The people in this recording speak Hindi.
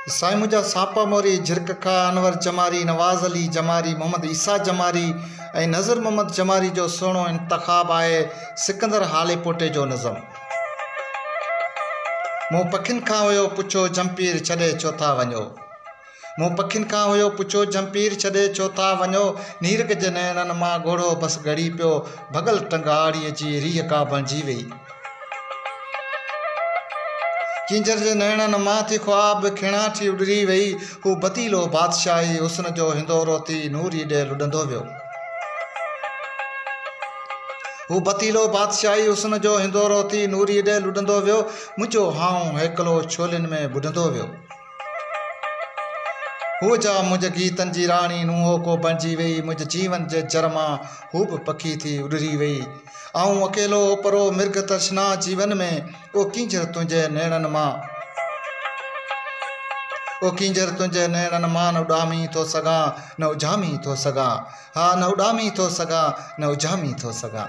साईं मुझा सापा मोरी झिरक खा अनवर जमारी नवाज़ अली जमारी मोहम्मद ईसा जमारी ऐं नज़र मोहम्मद जमारी जो सुहिणो इंतखाब आहे सिकंदर हाले पोटे जो नज़म। मूं पखियुनि खां हुयो पुछो जंपीर छॾे छो था वञो। मूं पखियुनि खां हुयो पुछो जंपीर छॾे छो था वञो। नीरग जे नैणनि मां घोड़ो बस घड़ी पियो भगल टंगाड़ीअ जी रीह का बणिजी वई। किंजर जे नैणनि मां थी ख्वाब खिणाठी उॾरी वई। हू बतीलो बादशाही हुस्न जो हिंदोरो थी नूरी ॾे लुॾंदो वियो। हू बतीलो बादशाही हुस्न जो हिंदोरो थी नूरी ॾे लुॾंदो वियो। मुंहिंजो हाऊं हेकलो छोलियुनि में बुॾंदो वियो। हू जा मुंहिंजे गीतनि जी राणी नूंहों को बणिजी वई। मुंहिंजे जीवन जे जर मां हू बि पखी थी उॾरी वई। आऊं अकेलो परो मिर्ग तशना जीवन में ओ किंजर तुंहिंजे नैणनि मां ओ किंजर तुंहिंजे नैणनि मां न उॾामी थो सघां न उजामी थो सघां। हा न उॾामी थो सघां न उजामी थो सघां।